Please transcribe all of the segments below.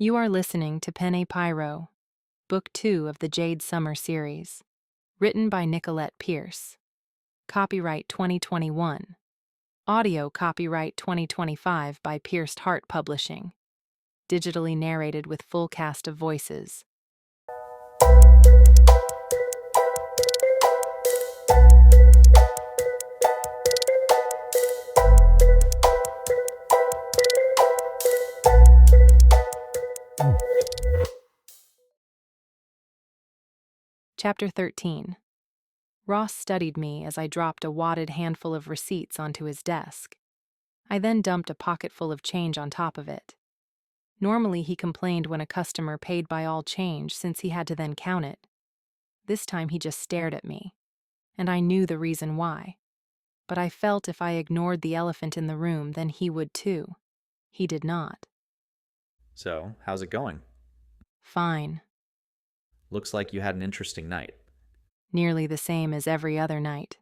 You are listening to Penne Pyro, Book 2 of the Jade Sommer Series, written by Nicolette Pierce. Copyright 2021. Audio copyright 2025 by Pierced Heart Publishing. Digitally narrated with full cast of voices. Chapter 13. Ross studied me as I dropped a wadded handful of receipts onto his desk. I then dumped a pocketful of change on top of it. Normally he complained when a customer paid by all change since he had to then count it. This time he just stared at me, and I knew the reason why. But I felt if I ignored the elephant in the room, then he would too. He did not. So, how's it going? Fine. Looks like you had an interesting night. Nearly the same as every other night.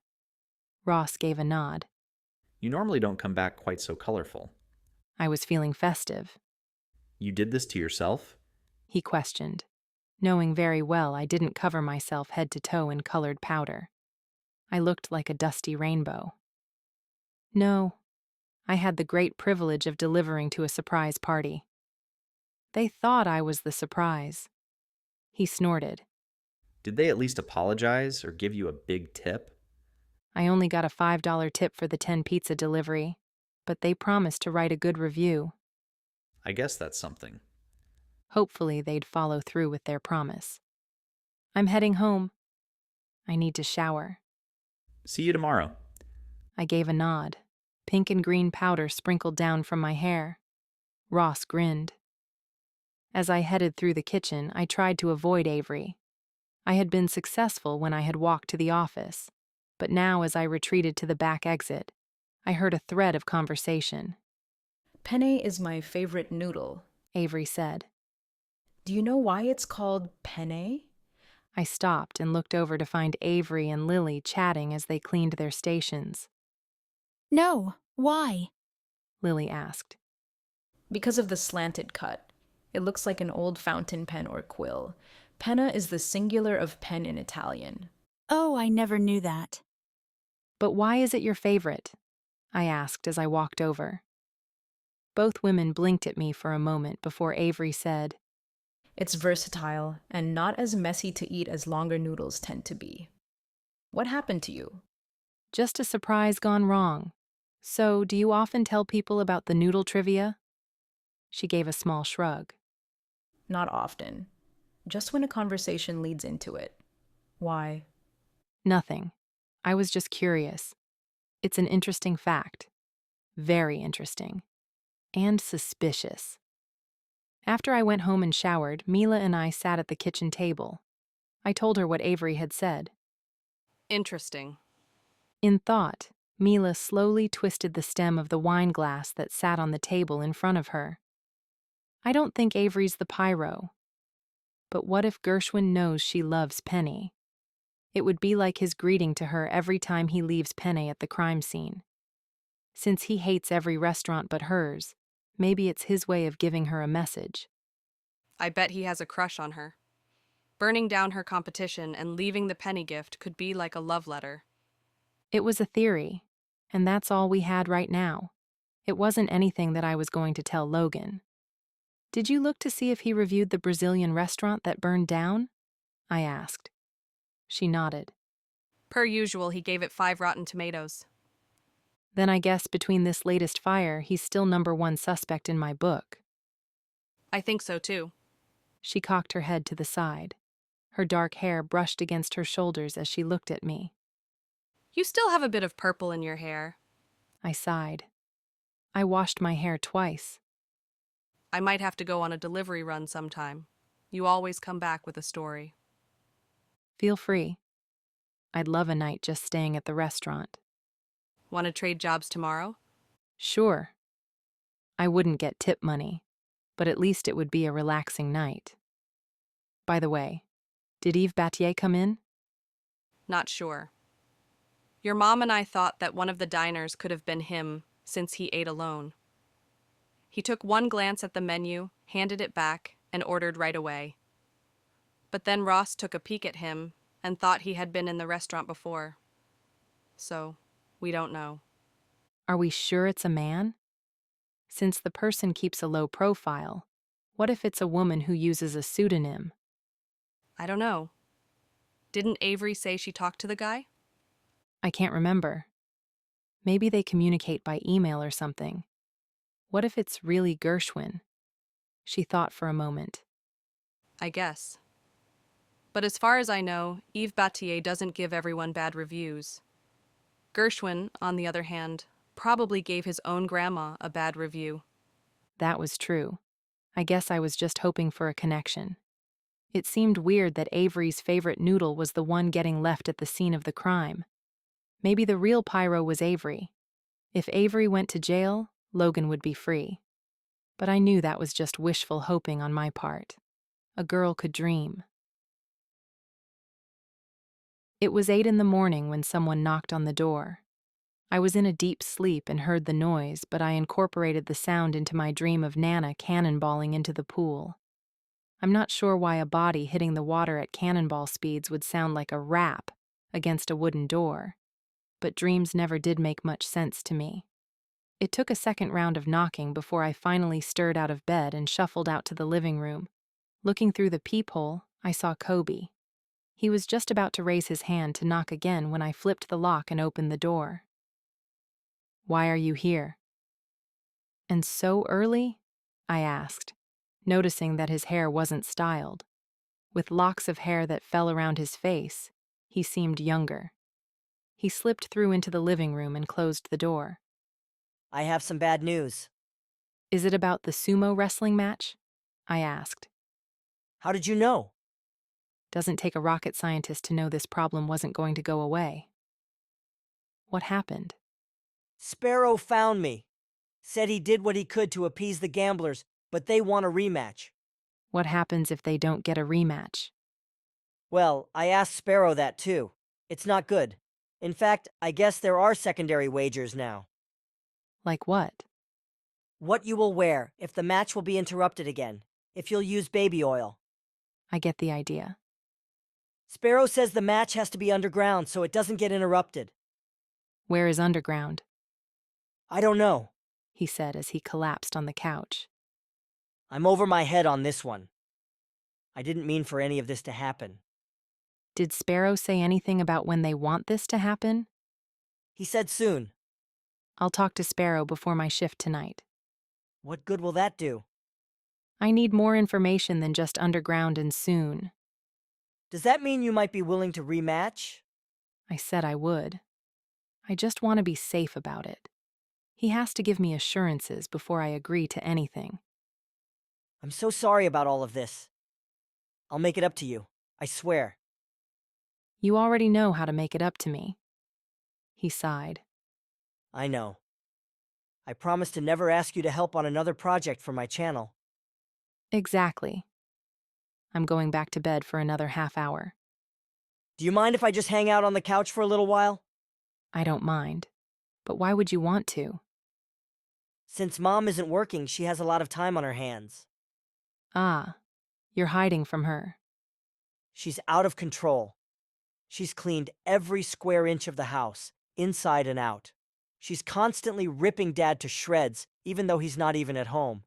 Ross gave a nod. You normally don't come back quite so colorful. I was feeling festive. You did this to yourself? He questioned, knowing very well I didn't cover myself head to toe in colored powder. I looked like a dusty rainbow. No, I had the great privilege of delivering to a surprise party. They thought I was the surprise. He snorted. Did they at least apologize or give you a big tip? I only got a $5 tip for the 10 pizza delivery, but they promised to write a good review. I guess that's something. Hopefully they'd follow through with their promise. I'm heading home. I need to shower. See you tomorrow. I gave a nod. Pink and green powder sprinkled down from my hair. Ross grinned. As I headed through the kitchen, I tried to avoid Avery. I had been successful when I had walked to the office, but now as I retreated to the back exit, I heard a thread of conversation. Penne is my favorite noodle, Avery said. Do you know why it's called penne? I stopped and looked over to find Avery and Lily chatting as they cleaned their stations. No, why? Lily asked. Because of the slanted cut. It looks like an old fountain pen or quill. Penna is the singular of pen in Italian. Oh, I never knew that. But why is it your favorite? I asked as I walked over. Both women blinked at me for a moment before Avery said, It's versatile and not as messy to eat as longer noodles tend to be. What happened to you? Just a surprise gone wrong. So, do you often tell people about the noodle trivia? She gave a small shrug. Not often. Just when a conversation leads into it. Why? Nothing. I was just curious. It's an interesting fact. Very interesting. And suspicious. After I went home and showered, Mila and I sat at the kitchen table. I told her what Avery had said. Interesting. In thought, Mila slowly twisted the stem of the wine glass that sat on the table in front of her. I don't think Avery's the pyro. But what if Gershwin knows she loves Penny? It would be like his greeting to her every time he leaves Penny at the crime scene. Since he hates every restaurant but hers, maybe it's his way of giving her a message. I bet he has a crush on her. Burning down her competition and leaving the penny gift could be like a love letter. It was a theory, and that's all we had right now. It wasn't anything that I was going to tell Logan. Did you look to see if he reviewed the Brazilian restaurant that burned down? I asked. She nodded. Per usual, he gave it 5 rotten tomatoes. Then I guess between this latest fire, he's still #1 suspect in my book. I think so too. She cocked her head to the side. Her dark hair brushed against her shoulders as she looked at me. You still have a bit of purple in your hair. I sighed. I washed my hair twice. I might have to go on a delivery run sometime. You always come back with a story. Feel free. I'd love a night just staying at the restaurant. Want to trade jobs tomorrow? Sure. I wouldn't get tip money, but at least it would be a relaxing night. By the way, did Yves Battier come in? Not sure. Your mom and I thought that one of the diners could have been him, since he ate alone. He took one glance at the menu handed it back, and ordered right away. But then Ross took a peek at him and thought he had been in the restaurant before. So, we don't know. Are we sure it's a man? Since the person keeps a low profile, what if it's a woman who uses a pseudonym? I don't know. Didn't Avery say she talked to the guy? I can't remember. Maybe they communicate by email or something. What if it's really Gershwin? She thought for a moment. I guess. But as far as I know, Yves Battier doesn't give everyone bad reviews. Gershwin, on the other hand, probably gave his own grandma a bad review. That was true. I guess I was just hoping for a connection. It seemed weird that Avery's favorite noodle was the one getting left at the scene of the crime. Maybe the real Pyro was Avery. If Avery went to jail, Logan would be free. But I knew that was just wishful hoping on my part. A girl could dream. It was 8 in the morning when someone knocked on the door. I was in a deep sleep and heard the noise, but I incorporated the sound into my dream of Nana cannonballing into the pool. I'm not sure why a body hitting the water at cannonball speeds would sound like a rap against a wooden door, but dreams never did make much sense to me. It took a second round of knocking before I finally stirred out of bed and shuffled out to the living room. Looking through the peephole, I saw Kobe. He was just about to raise his hand to knock again when I flipped the lock and opened the door. "Why are you here?" "And so early?" I asked, noticing that his hair wasn't styled. With locks of hair that fell around his face, he seemed younger. He slipped through into the living room and closed the door. I have some bad news. "Is it about the sumo wrestling match?" I asked. How did you know? Doesn't take a rocket scientist to know this problem wasn't going to go away. What happened? Sparrow found me. Said he did what he could to appease the gamblers, but they want a rematch. What happens if they don't get a rematch? Well, I asked Sparrow that too. It's not good. In fact, I guess there are secondary wagers now. Like what? What you will wear, if the match will be interrupted again, if you'll use baby oil. I get the idea. Sparrow says the match has to be underground so it doesn't get interrupted. Where is underground? I don't know. He said as he collapsed on the couch. I'm over my head on this one. I didn't mean for any of this to happen. Did Sparrow say anything about when they want this to happen? He said soon. I'll talk to Sparrow before my shift tonight. What good will that do? I need more information than just underground and soon. Does that mean you might be willing to rematch? I said I would. I just want to be safe about it. He has to give me assurances before I agree to anything. I'm so sorry about all of this. I'll make it up to you, I swear. You already know how to make it up to me. He sighed. I know. I promise to never ask you to help on another project for my channel. Exactly. I'm going back to bed for another half hour. Do you mind if I just hang out on the couch for a little while? I don't mind. But why would you want to? Since Mom isn't working, she has a lot of time on her hands. Ah, you're hiding from her. She's out of control. She's cleaned every square inch of the house, inside and out. She's constantly ripping Dad to shreds, even though he's not even at home.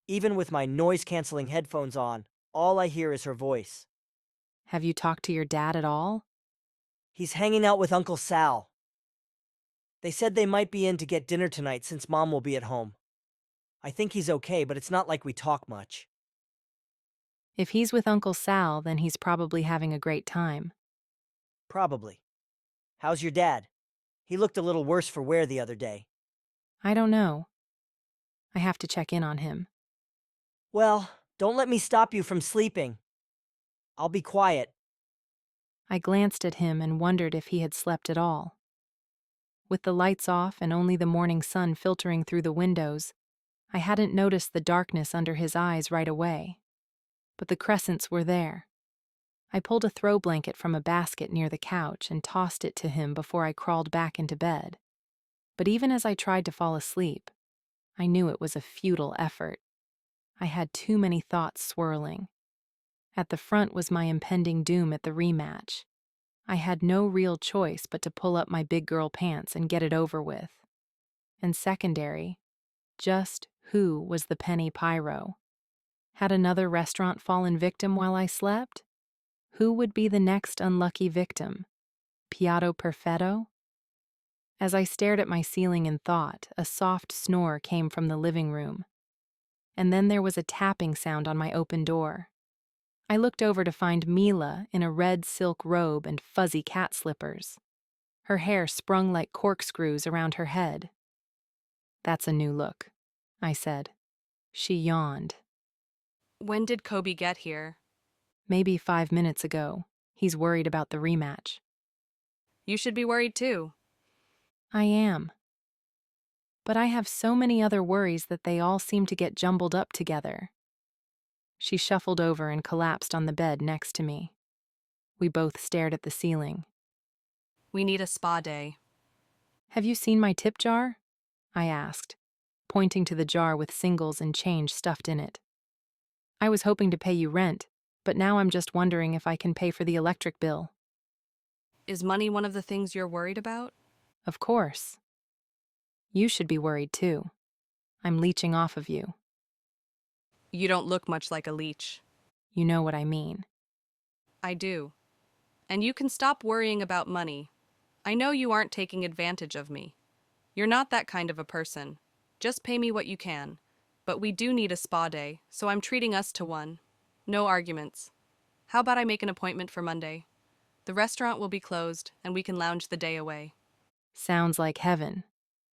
Even with my noise-canceling headphones on, all I hear is her voice. Have you talked to your dad at all? He's hanging out with Uncle Sal. They said they might be in to get dinner tonight since Mom will be at home. I think he's okay, but it's not like we talk much. If he's with Uncle Sal, then he's probably having a great time. Probably. How's your dad? He looked a little worse for wear the other day. I don't know. I have to check in on him. Well, don't let me stop you from sleeping. I'll be quiet. I glanced at him and wondered if he had slept at all. With the lights off and only the morning sun filtering through the windows, I hadn't noticed the darkness under his eyes right away. But the crescents were there. I pulled a throw blanket from a basket near the couch and tossed it to him before I crawled back into bed. But even as I tried to fall asleep, I knew it was a futile effort. I had too many thoughts swirling. At the front was my impending doom at the rematch. I had no real choice but to pull up my big girl pants and get it over with. And secondary, just who was the Penne Pyro? Had another restaurant fallen victim while I slept? Who would be the next unlucky victim? Piatto Perfetto? As I stared at my ceiling in thought, a soft snore came from the living room. And then there was a tapping sound on my open door. I looked over to find Mila in a red silk robe and fuzzy cat slippers. Her hair sprung like corkscrews around her head. "That's a new look," I said. She yawned. When did Kobe get here? "Maybe 5 minutes ago. He's worried about the rematch." You should be worried too. I am. But I have so many other worries that they all seem to get jumbled up together. She shuffled over and collapsed on the bed next to me. We both stared at the ceiling. We need a spa day. "Have you seen my tip jar?" I asked, pointing to the jar with singles and change stuffed in it. "I was hoping to pay you rent, but now I'm just wondering if I can pay for the electric bill." Is money one of the things you're worried about? "Of course. You should be worried too. I'm leeching off of you. You don't look much like a leech. You know what I mean." I do. And you can stop worrying about money. I know you aren't taking advantage of me. You're not that kind of a person. Just pay me what you can. But we do need a spa day, so I'm treating us to one. No arguments. How about I make an appointment for Monday? The restaurant will be closed, and we can lounge the day away. Sounds like heaven,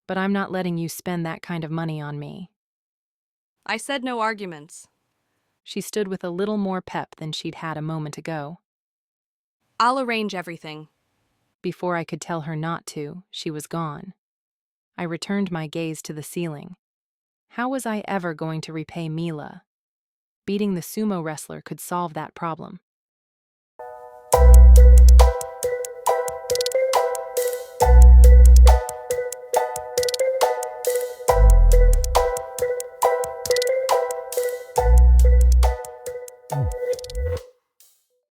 but I'm not letting you spend that kind of money on me. I said no arguments. She stood with a little more pep than she'd had a moment ago. I'll arrange everything. Before I could tell her not to, she was gone. I returned my gaze to the ceiling. How was I ever going to repay Mila? Beating the sumo wrestler could solve that problem.